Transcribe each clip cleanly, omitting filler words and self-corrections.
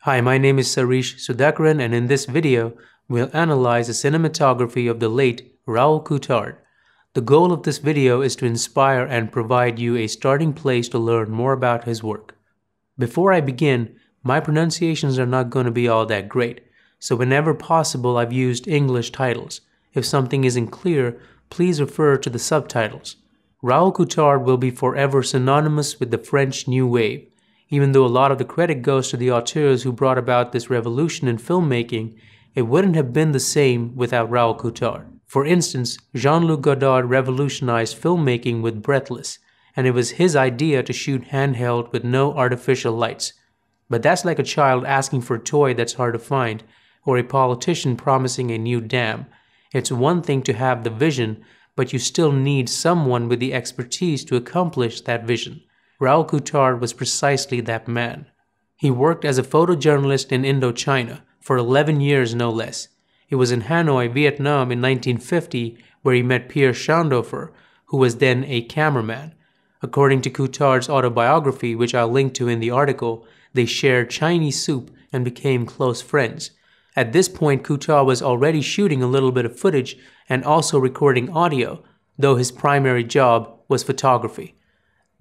Hi, my name is Sarish Sudhakaran, and in this video, we'll analyze the cinematography of the late Raoul Coutard. The goal of this video is to inspire and provide you a starting place to learn more about his work. Before I begin, my pronunciations are not going to be all that great, so whenever possible I've used English titles. If something isn't clear, please refer to the subtitles. Raoul Coutard will be forever synonymous with the French New Wave. Even though a lot of the credit goes to the auteurs who brought about this revolution in filmmaking, it wouldn't have been the same without Raoul Coutard. For instance, Jean-Luc Godard revolutionized filmmaking with Breathless, and it was his idea to shoot handheld with no artificial lights. But that's like a child asking for a toy that's hard to find, or a politician promising a new dam. It's one thing to have the vision, but you still need someone with the expertise to accomplish that vision. Raoul Coutard was precisely that man. He worked as a photojournalist in Indochina for 11 years no less. It was in Hanoi, Vietnam in 1950 where he met Pierre Schandaufer, who was then a cameraman. According to Coutard's autobiography, which I'll link to in the article, they shared Chinese soup and became close friends. At this point, Coutard was already shooting a little bit of footage and also recording audio, though his primary job was photography.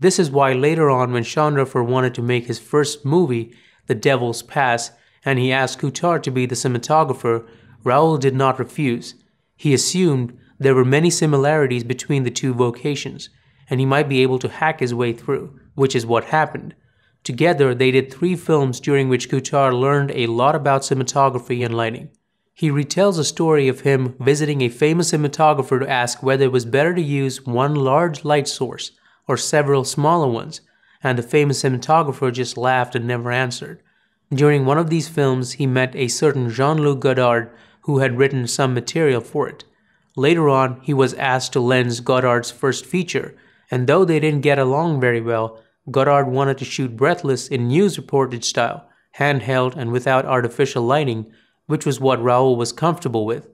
This is why later on when Schandaufer wanted to make his first movie, The Devil's Pass, and he asked Coutard to be the cinematographer, Raoul did not refuse. He assumed there were many similarities between the two vocations, and he might be able to hack his way through, which is what happened. Together, they did 3 films during which Coutard learned a lot about cinematography and lighting. He retells a story of him visiting a famous cinematographer to ask whether it was better to use one large light source or several smaller ones, and the famous cinematographer just laughed and never answered. During one of these films, he met a certain Jean-Luc Godard who had written some material for it. Later on, he was asked to lens Godard's first feature, and though they didn't get along very well, Godard wanted to shoot Breathless in news reportage style, handheld and without artificial lighting, which was what Raoul was comfortable with.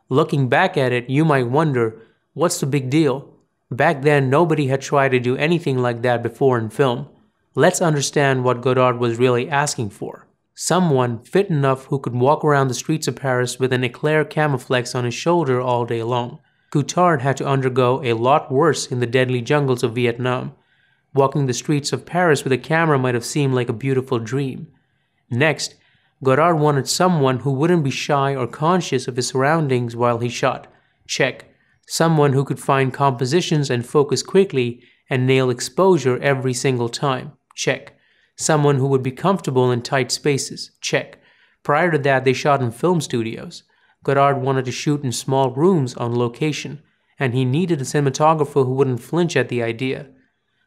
Looking back at it, you might wonder, what's the big deal? Back then, nobody had tried to do anything like that before in film. Let's understand what Godard was really asking for. Someone fit enough who could walk around the streets of Paris with an eclair camouflex on his shoulder all day long. Coutard had to undergo a lot worse in the deadly jungles of Vietnam. Walking the streets of Paris with a camera might have seemed like a beautiful dream. Next, Godard wanted someone who wouldn't be shy or conscious of his surroundings while he shot. Check. Someone who could find compositions and focus quickly and nail exposure every single time. Check. Someone who would be comfortable in tight spaces. Check. Prior to that, they shot in film studios. Godard wanted to shoot in small rooms on location, and he needed a cinematographer who wouldn't flinch at the idea.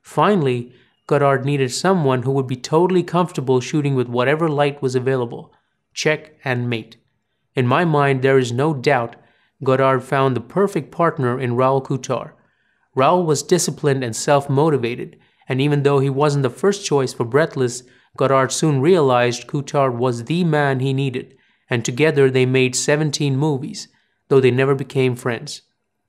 Finally, Godard needed someone who would be totally comfortable shooting with whatever light was available. Check and mate. In my mind, there is no doubt Godard found the perfect partner in Raoul Coutard. Raoul was disciplined and self-motivated, and even though he wasn't the first choice for Breathless, Godard soon realized Coutard was the man he needed, and together they made 17 movies, though they never became friends.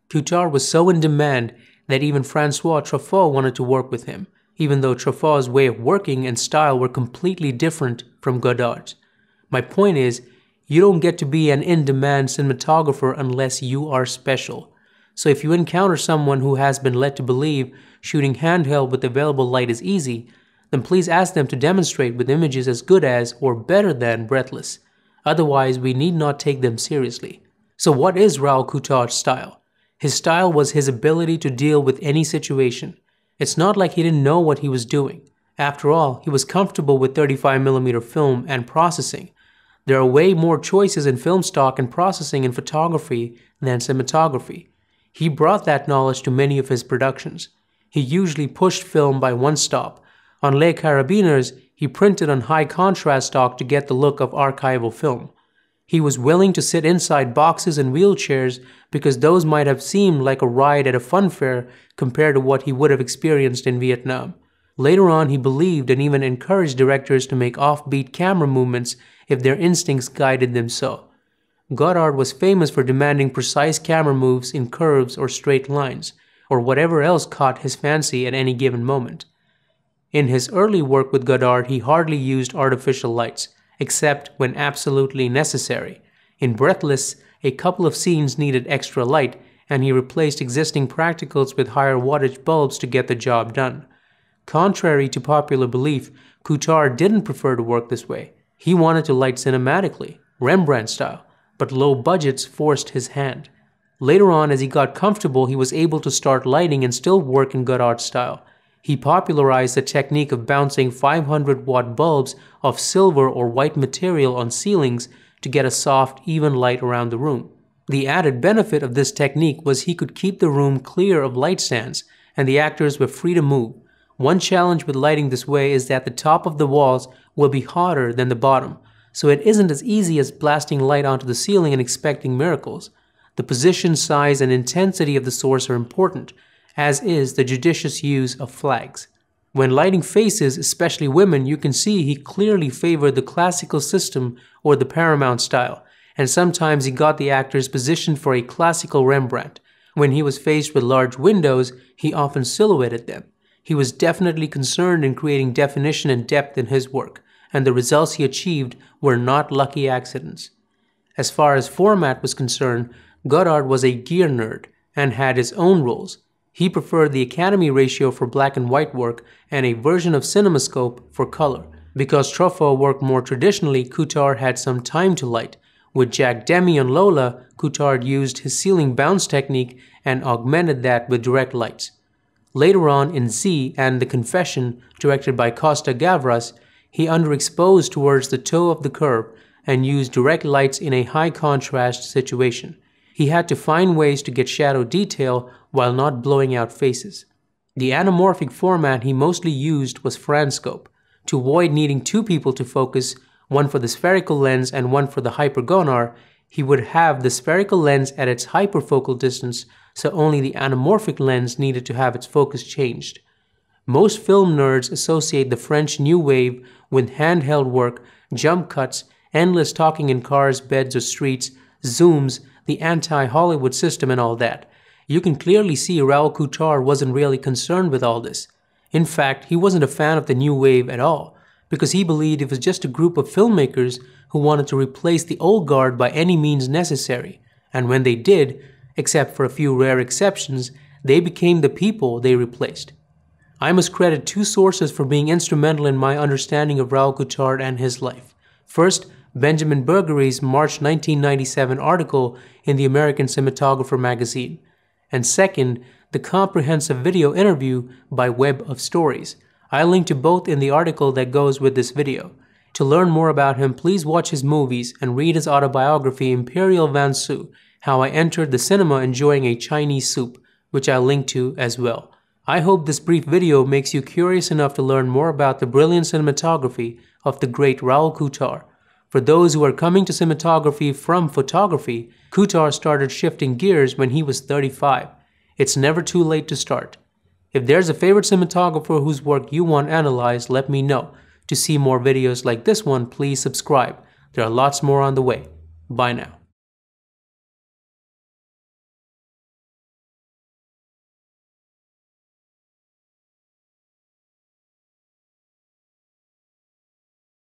Coutard was so in demand that even Francois Truffaut wanted to work with him, even though Truffaut's way of working and style were completely different from Godard's. My point is, you don't get to be an in-demand cinematographer unless you are special. So if you encounter someone who has been led to believe shooting handheld with available light is easy, then please ask them to demonstrate with images as good as or better than Breathless. Otherwise, we need not take them seriously. So what is Raoul Coutard's style? His style was his ability to deal with any situation. It's not like he didn't know what he was doing. After all, he was comfortable with 35mm film and processing. There are way more choices in film stock and processing in photography than cinematography. He brought that knowledge to many of his productions. He usually pushed film by one stop. On Les Carabiners, he printed on high contrast stock to get the look of archival film. He was willing to sit inside boxes and wheelchairs because those might have seemed like a ride at a fun fair compared to what he would have experienced in Vietnam. Later on, he believed and even encouraged directors to make offbeat camera movements if their instincts guided them so. Godard was famous for demanding precise camera moves in curves or straight lines, or whatever else caught his fancy at any given moment. In his early work with Godard, he hardly used artificial lights, except when absolutely necessary. In Breathless, a couple of scenes needed extra light, and he replaced existing practicals with higher wattage bulbs to get the job done. Contrary to popular belief, Coulthard didn't prefer to work this way. He wanted to light cinematically, Rembrandt style, but low budgets forced his hand. Later on, as he got comfortable, he was able to start lighting and still work in Godard style. He popularized the technique of bouncing 500-watt bulbs of silver or white material on ceilings to get a soft, even light around the room. The added benefit of this technique was he could keep the room clear of light stands, and the actors were free to move. One challenge with lighting this way is that the top of the walls will be hotter than the bottom, so it isn't as easy as blasting light onto the ceiling and expecting miracles. The position, size, and intensity of the source are important, as is the judicious use of flags. When lighting faces, especially women, you can see he clearly favored the classical system or the Paramount style, and sometimes he got the actors positioned for a classical Rembrandt. When he was faced with large windows, he often silhouetted them. He was definitely concerned in creating definition and depth in his work, and the results he achieved were not lucky accidents. As far as format was concerned, Godard was a gear nerd and had his own rules. He preferred the Academy ratio for black and white work and a version of CinemaScope for color. Because Truffaut worked more traditionally, Coulthard had some time to light. With Jack Demy on Lola, Coulthard used his ceiling bounce technique and augmented that with direct lights. Later on in Z and The Confession, directed by Costa Gavras, he underexposed towards the toe of the curve and used direct lights in a high contrast situation. He had to find ways to get shadow detail while not blowing out faces. The anamorphic format he mostly used was Franscope. To avoid needing two people to focus, one for the spherical lens and one for the hypergonar, he would have the spherical lens at its hyperfocal distance, so only the anamorphic lens needed to have its focus changed. Most film nerds associate the French New Wave with handheld work, jump cuts, endless talking in cars, beds, or streets, zooms, the anti-Hollywood system, and all that. You can clearly see Raoul Coulthard wasn't really concerned with all this. In fact, he wasn't a fan of the New Wave at all, because he believed it was just a group of filmmakers who wanted to replace the old guard by any means necessary, and when they did, except for a few rare exceptions, they became the people they replaced. I must credit two sources for being instrumental in my understanding of Raoul Coulthard and his life. First, Benjamin Bergery's March 1997 article in the American Cinematographer magazine, and second, the comprehensive video interview by Web of Stories. I'll link to both in the article that goes with this video. To learn more about him, please watch his movies and read his autobiography Imperial Vansu, How I Entered the Cinema Enjoying a Chinese Soup, which I'll link to as well. I hope this brief video makes you curious enough to learn more about the brilliant cinematography of the great Raoul Coulthard. For those who are coming to cinematography from photography, Coulthard started shifting gears when he was 35. It's never too late to start. If there's a favorite cinematographer whose work you want analyzed, let me know. To see more videos like this one, please subscribe. There are lots more on the way. Bye now.